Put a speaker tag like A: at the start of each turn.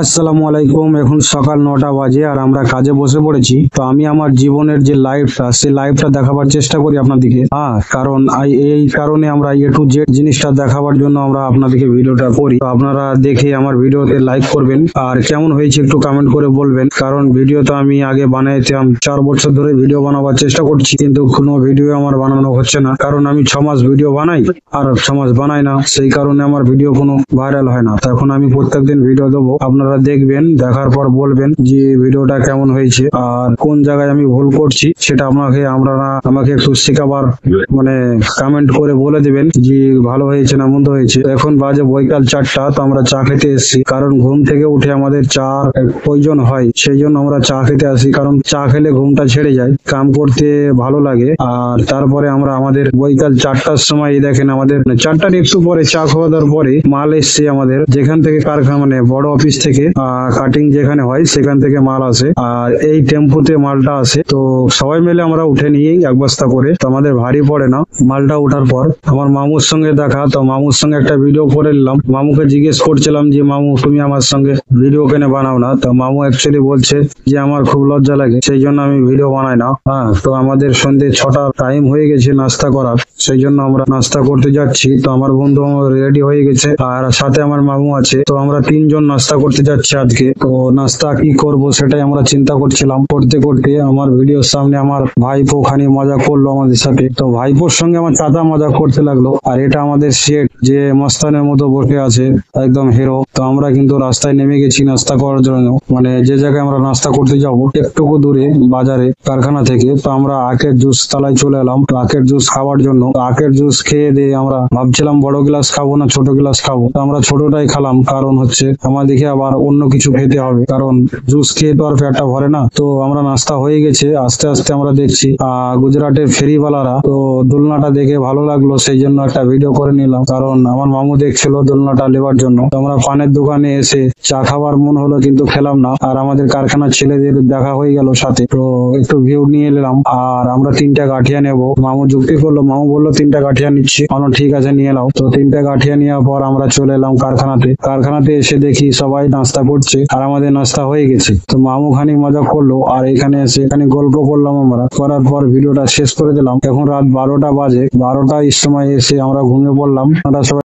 A: আসসালামু আলাইকুম। এখন সকাল 9টা বাজে আর আমরা কাজে বসে পড়েছি। তো আমি আমার জীবনের যে লাইফটা, সেই লাইফটা দেখাবার চেষ্টা করি আপনাদেরকে। কারণ এই কারণে আমরা A to Z জিনিসটা দেখাবার জন্য আমরা আপনাদেরকে ভিডিওটা করি। তো আপনারা দেখে আমার ভিডিওতে লাইক করবেন আর কেমন হয়েছে একটু কমেন্ট করে বলবেন। কারণ ভিডিও তো আমি আগে বানাইতাম, 4 বছর ধরে ভিডিও বানাবার চেষ্টা করছি, কিন্তু কোনো ভিডিও আমার বানানো হচ্ছে না। কারণ আমি 6 মাস ভিডিও বানাই আর 6 মাস বানাই না, সেই কারণে আমার ভিডিও কোনো ভাইরাল হয় না। তো এখন আমি প্রত্যেকদিন ভিডিও দেবো, আপনারা দেখবেন, দেখার পর বলবেন যে ভিডিওটা কেমন হয়েছে আর কোন জায়গায় আমি ভুল করছি, সেটা আমাকে একটু শেখাবার মানে কমেন্ট করে বলে দিবেন যে ভালো হয়েছে না মন্দ হয়েছে। এখন বাজে বৈকাল 4টা, তো আমরা চা খেতে এসেছি। কারণ ঘুম থেকে উঠে আমাদের চা প্রয়োজন হয়, সেই জন্য আমরা চা খেতে আসি। কারণ চা খেলে ঘুমটা ছেড়ে যায়, কাম করতে ভালো লাগে। আর তারপরে আমরা আমাদের বৈকাল 4টার সময় দেখেন, আমাদের 4টার একটু পরে চা খাওয়া দাওয়ার পরে মাল এসছে আমাদের, যেখান থেকে কারখানা মানে বড় অফিস থেকে কাটিং যেখানে হয় সেখান থেকে মাল আসে আর এই টেম্পুতে মালটা আসে। তো সবাই মিলে আমরা উঠে নিয়ে 1 বস্তা করে, তো আমাদের ভারী পড়ে না। মালটা ওঠার পর আমার মামুর সঙ্গে দেখা, তো মামুর সঙ্গে একটা ভিডিও করে নিলাম। মামুকে জিজ্ঞেস করছিলাম যে মামু, তুমি আমার সঙ্গে ভিডিও কেন বানাও না? তো মামু অ্যাকচুয়ালি বলছে যে আমার খুব লজ্জা লাগে, সেই জন্য আমি ভিডিও বানাই না। তো আমাদের সন্ধ্যে 6টা টাইম হয়ে গেছে নাস্তা করার, সেই জন্য আমরা নাস্তা করতে যাচ্ছি। তো আমার বন্ধু আমার রেডি হয়ে গেছে আর সাথে আমার মামু আছে। তো আমরা 3জন নাস্তা করতে যাচ্ছি আজকে। তো নাস্তা কি করব সেটাই আমরা চিন্তা করছিলাম। করতে করতে আমার ভিডিওর সামনে আমার ভাইপো খানি মজা করলো আমাদের সাথে। তো ভাইপোর সঙ্গে আমার চাচা মজা করতে লাগলো। আর এটা আমাদের শেঠ, যে মস্তানের মতো বসে আছে, একদম হিরো। তো আমরা কিন্তু রাস্তায় নেমে গেছি নাস্তা করার জন্য, মানে যে জায়গায় আমরা নাস্তা করতে যাব একটুকু দূরে বাজারে কারখানা থেকে। তো আমরা আখের জুস তলায় চলে এলাম আখের জুস খাওয়ার জন্য। তো আখের জুস খেয়ে দিয়ে আমরা ভাবছিলাম বড় গ্লাস খাবো না ছোট গ্লাস খাবো। তো আমরা ছোটটাই খেলাম, কারণ হচ্ছে আমাদেরকে আবার অন্য কিছু খেতে হবে, কারণ জুস খেয়ে তো আর পেটটা ভরে না। তো আমরা নাস্তা হয়ে গেছে, আস্তে আস্তে আমরা দেখছি গুজরাটের ফেরিওয়ালারা। তো দোলনাটা দেখে ভালো লাগলো, সেই জন্য একটা ভিডিও করে নিলাম। কারণ আমার মামু দেখছিল দোলনাটা নেবার জন্য। তো আমরা পানের দোকানে এসে চা খাবার মন হলো, কিন্তু খেলাম না। আর আমাদের কারখানার ছেলেদের দেখা হয়ে গেল সাথে, তো একটু ভিউ নিয়ে এলাম। আর আমরা 3টা গাঠিয়া নেব, মামু যুক্তি করলো, মামু বললো 3টা গাঠিয়া নিচ্ছি। ঠিক আছে নিয়ে এলাম। তো 3টা গাঠিয়া নেওয়ার পর আমরা চলে এলাম কারখানাতে এসে দেখি সবাই নাস্তা করছে আর আমাদের নাস্তা হয়ে গেছে। তো মামু খানি মজা করলো আর এখানে এসে এখানে গল্প করলাম। আমরা করার পর ভিডিওটা শেষ করে দিলাম। এখন রাত 12টা বাজে, 12টার সময় এসে আমরা ঘুমিয়ে পড়লাম। আমরা সবাই